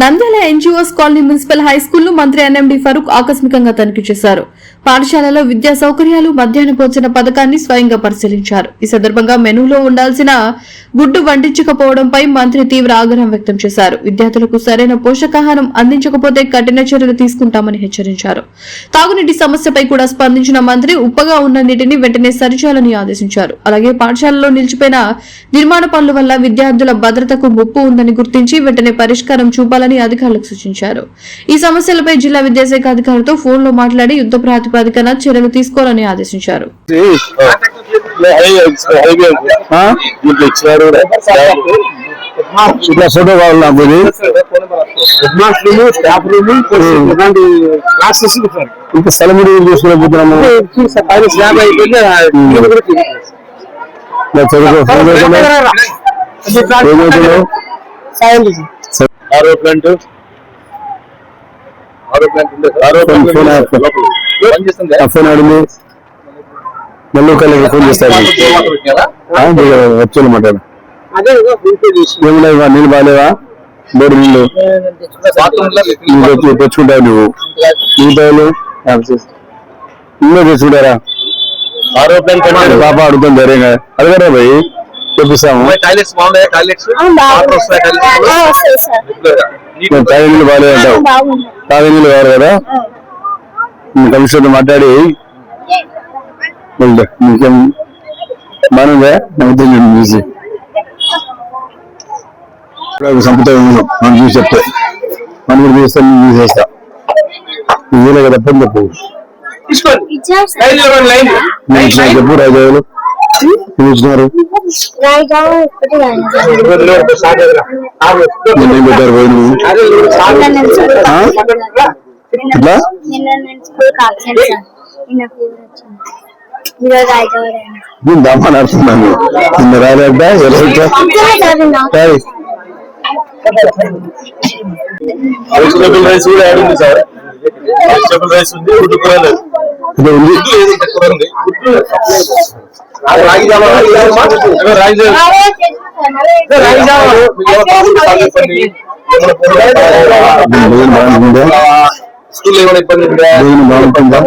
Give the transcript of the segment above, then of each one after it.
Nandyal NGOs colony municipal high school ను మంత్రి NMD Farooq ఆకస్మికంగా తనిఖీ చేశారు. పాఠశాలలో విద్యా సౌకర్యాలు, మధ్యాహ్న భోజన పథకాన్ని స్వయంగా పరిశీలించారు. ఈ సందర్భంగా మెనూలో ఉండాల్సిన గుడ్డు వండించకపోవడంపై మంత్రి తీవ్ర ఆగ్రహం వ్యక్తం చేశారు. విద్యార్థులకు సరైన పోషకాహారం అందించకపోతే కఠిన చర్యలు తీసుకుంటామని హెచ్చరించారు. తాగునీటి సమస్యపై కూడా స్పందించిన మంత్రి ఉప్పగా ఉన్న నీటిని వెంటనే సరిచేయాలని ఆదేశించారు. అలాగే పాఠశాలలో నిలిచిపోయిన నిర్మాణ పనుల వల్ల విద్యార్థుల భద్రతకు ముప్పు ఉందని గుర్తించి వెంటనే పరిష్కారం చూపాలని అధికారులకు సూచించారు. ఈ సమస్యలపై జిల్లా విద్యాశాఖ అధికారులతో ఫోన్ లో మాట్లాడి యుద్ధ ప్రాతిపదికన చర్యలు తీసుకోవాలని ఆదేశించారు. మళ్ళీ ఫోన్ చేస్తారు వచ్చానమాట. ఏమన్నా నీళ్ళు బాగాలేవా? బోర్డు నీళ్ళు తెచ్చుకుంటావు నువ్వు? మిగతాలు ఇల్లు తెచ్చుకుంటారా? పాప అడుగుతాం ధైర్యంగా అడగరా భయ్, చెప్పిస్తాము. తాగే నీళ్ళు బాగాలేదు అంటావు. తాగే నీళ్ళు కావాలి కదా, కమిషన్తో మాట్లాడి ఇంకేం బాగుందా? చూసి సంపుతా మనం చూసి చెప్తే మనం కూడా తీస్తాం, తీసేస్తా. ఇదే కదా తప్పని చెప్పు. చెప్పు రాజావులు చూసినారు పెట్టారు పోయి నువ్వు ఇట్లా దమ్మని అడుతున్నాను. నిన్న రాలేదా? వెజిటబుల్ రైస్ కూడా ఆడింది సార్. వెజిటబుల్ రైస్ ఉంది, గుడ్డు కూర లేదు. స్కూల్ ఏమైనా ఇబ్బంది బాగుంటుందా?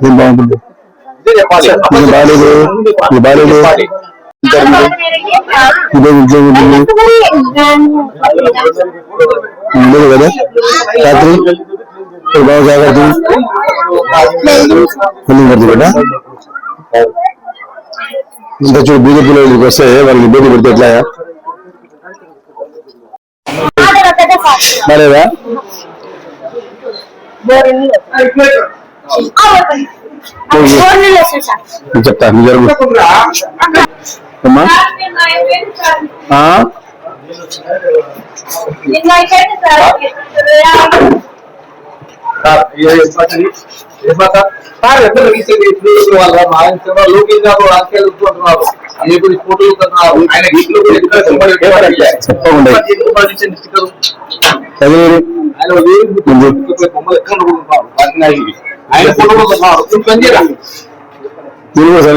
ఏం బాగుంటుంది? బాగాలేదు, బాగాలేదు. ఇదే ఉద్యోగం ఉండదు కదా రాత్రి బాగా జాగ్రత్త పడుతుంది కదా. ఇంకా చూడు బీజేపీ పిల్లలకి వస్తే వాళ్ళకి ఇబ్బంది పెడితే ఎట్లా? మరేదా చెప్తా జరుగు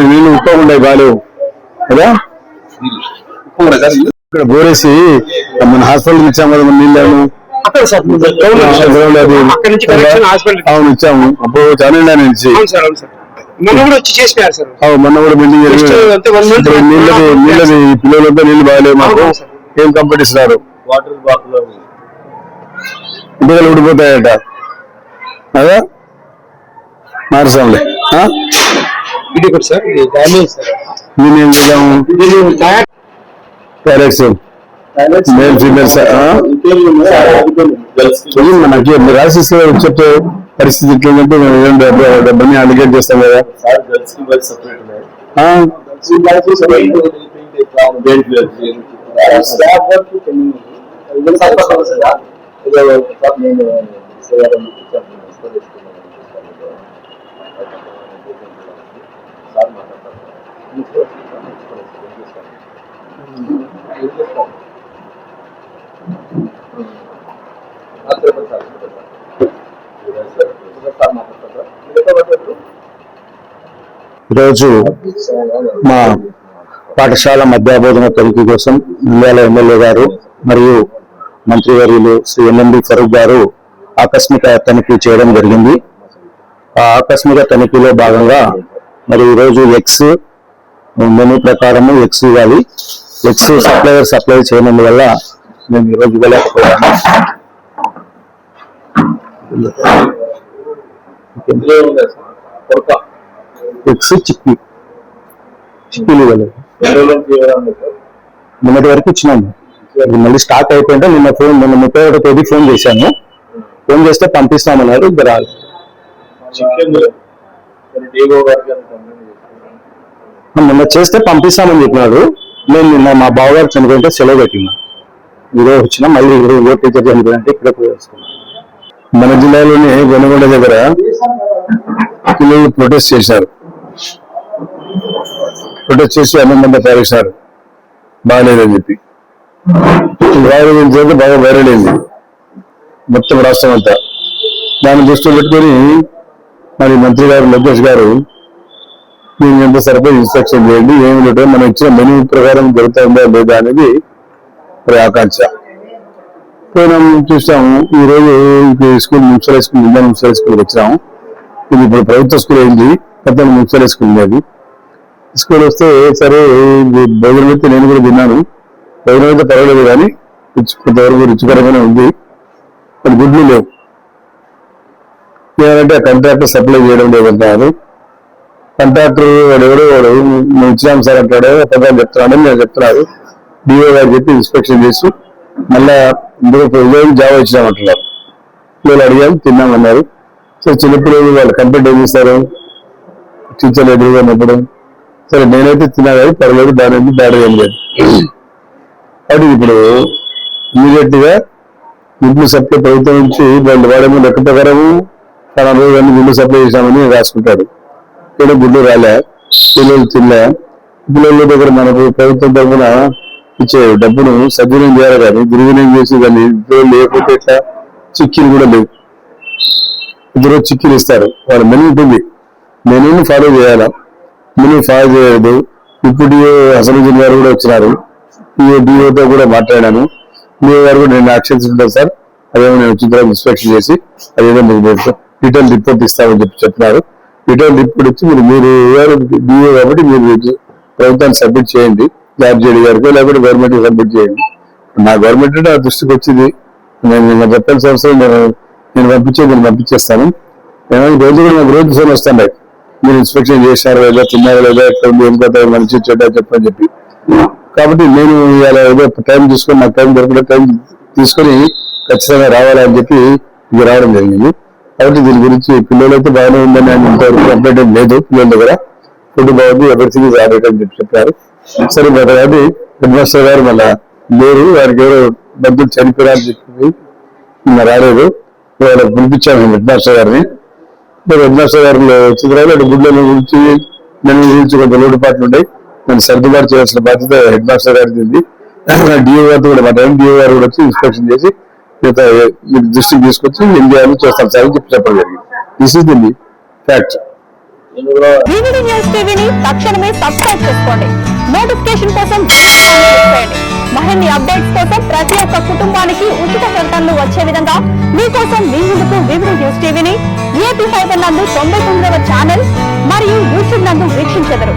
నీళ్ళు ఉప్పగా ఉంటాయి బాగాలేవు కదా. ఇక్కడ బోరేసి మన హాస్పిటల్ ఇచ్చాము కదా మన నీళ్ళను. అవును ఇచ్చాము. అప్పుడు చాలండి నుంచి మొన్న కూడా బిల్డింగ్ నీళ్ళది పిల్లలంతా నీళ్ళు బాగాలేవు మాకు. ఏం కంప్లీట్ ఇస్తున్నారు? ఇంటికి ఊడిపోతాయట అదే మార్చాంలే. నేనేం చేద్దాము? మేల్ ఫీమేల్స్ మనకి రాసిస్తే చెప్తే పరిస్థితి ఇట్లంటే డబ్బుని అలిగేట్ చేస్తాం కదా. ఈరోజు మా పాఠశాల మధ్యాబోధన తనిఖీ కోసం నంద్యాల ఎమ్మెల్యే గారు మరియు మంత్రివర్యులు శ్రీ ఎన్ఎండి ఫరూక్ గారు ఆకస్మిక తనిఖీ చేయడం జరిగింది. ఆ ఆకస్మిక తనిఖీలో భాగంగా మరి ఈరోజు ఎక్స్ మెనూ ప్రకారము ఎక్స్ ఇవ్వాలి. ఎక్స్ సప్లై చేయనందువల్ల మేము ఈరోజు ఇవ్వలేకపోయాము. ఎక్స్ చిక్కీలు ఇవ్వలేదు. నిన్నటి వరకు ఇచ్చినాము. మళ్ళీ స్టాక్ అయిపోయింటే నిన్న 31వ తేదీ ఫోన్ చేశాను. ఫోన్ చేస్తే పంపిస్తామన్నారు. ఇద్దరు రాలేదు. నిన్న చేస్తే పంపిస్తామని చెప్పినాడు. నేను నిన్న మా బావగారు చనిపోయింటే సెలవు పెట్టినా. ఈరోజు వచ్చినా మళ్ళీ ఓ టీచర్ చనిపోయింటే ఇక్కడ వేసుకున్నాను. మన జిల్లాలోని వెనుగొండ దగ్గర పిల్లలు ప్రొటెస్ట్ చేశారు. ప్రొటెస్ట్ చేసి అన్నం పారేశారు బాగాలేదని చెప్పి. వైరల్ బాగా వైరల్ అయింది మొత్తం రాష్ట్రం అంతా. దాన్ని దృష్టిలో పెట్టుకొని మరి మంత్రి గారు లోకేష్ గారు మీరు ఎంత సరిపోయి ఇన్స్ట్రక్షన్ చేయండి, ఏమి లేదు మనం ఇచ్చిన మెనూ ప్రకారం జరుగుతుందా లేదా అనేది మరి ఆకాంక్ష. మనం చూసాము ఈరోజు school municipal school Indian municipal school వచ్చాము. ఇది ఇప్పుడు ప్రభుత్వ స్కూల్ అయింది, కొత్త మున్సిపల్ స్కూల్ ఉండేది. స్కూల్ వస్తే సరే భోజనం అయితే నేను కూడా తిన్నాను. భోజనం అయితే పర్వాలేదు కానీ కొంతవరకు రుచికరంగానే ఉంది. కానీ గుడ్లు లేవు. ఏమంటే కాంట్రాక్టర్ సప్లై చేయడం లేదంటారు. కాంట్రాక్టర్ వాడు మేము ఇచ్చినాం సార్ అంటాడు, పదాలు చెప్తున్నాడు. నేను చెప్తున్నాడు డిఓ గారు చెప్పి ఇన్స్పెక్షన్ చేసి మళ్ళా జాబ్ ఇచ్చినామంటున్నారు. పిల్లలు అడిగాము, తిన్నామన్నారు. సో చిన్నప్పుడు వాళ్ళు కంప్లైంట్ ఏం చేస్తారు, టీచర్లు ఎదురుగా ఉన్నప్పుడు. సరే నేనైతే తిన్నా కానీ పర్లేదు, దాని బ్యాడ్ ఏం లేదు. కాబట్టి ఇప్పుడు ఇమీడియట్ గా గుడ్లు సప్లై ప్రభుత్వం నుంచి వాళ్ళు వాడేమో లెక్క ప్రకారము 40 రోజులన్నీ గుడ్లు సప్లై చేశామని రాసుకుంటాడు. ఇక్కడ గుడ్లు రాలే, పిల్లలు తినలే. పిల్లల దగ్గర మనకు ప్రభుత్వం తరఫున ఇచ్చే డబ్బును సద్వినియోగం చేయాలి కానీ దుర్వినియోగం చేసి దాన్ని లేకపోతే ఎట్లా. చిక్కీలు కూడా లేవు. ఇద్దరు చిక్కీలు ఇస్తారు. వాళ్ళు మెనూ ఉంటుంది, మెనూని ఫాలో చేయాలా. మెనూ ఫాలో చేయలేదు. ఇప్పుడు అసలు గారు కూడా వచ్చినారు. డిఓతో కూడా మాట్లాడాను. డిఓ గారు కూడా నేను యాక్షన్ ఉంటాను సార్, అదేమో నేను వచ్చిన తర్వాత ఇన్స్పెక్షన్ చేసి అదేదో మీకు రిటర్న్ రిపోర్ట్ ఇస్తామని చెప్తున్నారు. రిటర్న్ రిపోర్ట్ ఇచ్చి మీరు డిఓ కాబట్టి మీరు ప్రభుత్వాన్ని సబ్మిట్ చేయండి, జార్జేడి గారికి, లేకపోతే గవర్నమెంట్ సబ్మిట్ చేయండి. నా గవర్నమెంట్ నా దృష్టికి వచ్చింది. నేను చెప్పాల్సిన అవసరం నేను పంపించేస్తాను. రోజు కూడా నాకు రోజు ఫోన్ వస్తున్నాయి, మీరు ఇన్స్పెక్షన్ చేశారు లేదా, తిన్నారా లేదా, ఎక్కడ ఏం కదా మంచి చెడ్డ చెప్పని చెప్పి. కాబట్టి నేను ఇవాళ ఏదో టైం తీసుకొని, నాకు టైం దొరకలేదు, టైం తీసుకొని ఖచ్చితంగా రావాలని చెప్పి ఇది రావడం జరిగింది. కాబట్టి దీని గురించి పిల్లలు అయితే బాగానే ఉందని ఆయన ఇంతవరకు కంప్లైంట్ ఏం లేదు. పిల్లల దగ్గర ఫుడ్ బాగుంది, ఎవ్రీథింగ్ ఇస్ ఆల్రైట్ అని చెప్పారు. సరే అది హెడ్ మాస్టర్ గారు మళ్ళా లేరు, వారికి ఎవరో బంధువులు చనిపోయారని చెప్పి రాలేదు. వాళ్ళకి పిలిపించాము హెడ్ మాస్టర్ గారిని. హెడ్ మాస్టర్ గారు వచ్చిన తర్వాత గుడ్లను గురించి మెనూ గురించి కొంత లోటుపాట్లు ఉంటాయి, నేను సర్దుబాటు చేయాల్సిన బాధ్యత హెడ్ మాస్టర్ గారికి ఉంది. డిఓ గారితో కూడా మాట్లాడాను. డిఓ గారు కూడా వచ్చి ఇన్స్పెక్షన్ చేసి మీరు దృష్టికి తీసుకొచ్చి ఏం చేయాలో చేస్తాం సార్ అని చెప్పడం జరిగింది. This is the fact. VVD news టీవీని తక్షణమే సబ్స్క్రైబ్ చేసుకోండి. నోటిఫికేషన్ కోసం బెల్ ఐకాన్ క్లిక్ చేయండి. మరిన్ని అప్డేట్స్ కోసం ప్రతి ఒక్క కుటుంబానికి ఉచిత ప్రకటనలు వచ్చే విధంగా మీకోసం మీ ముందుకు వివిడి న్యూస్ టీవీని ఏపీ ఫైబర్ నందు 99వ ఛానల్ మరియు యూట్యూబ్ నందు వీక్షించెదరు.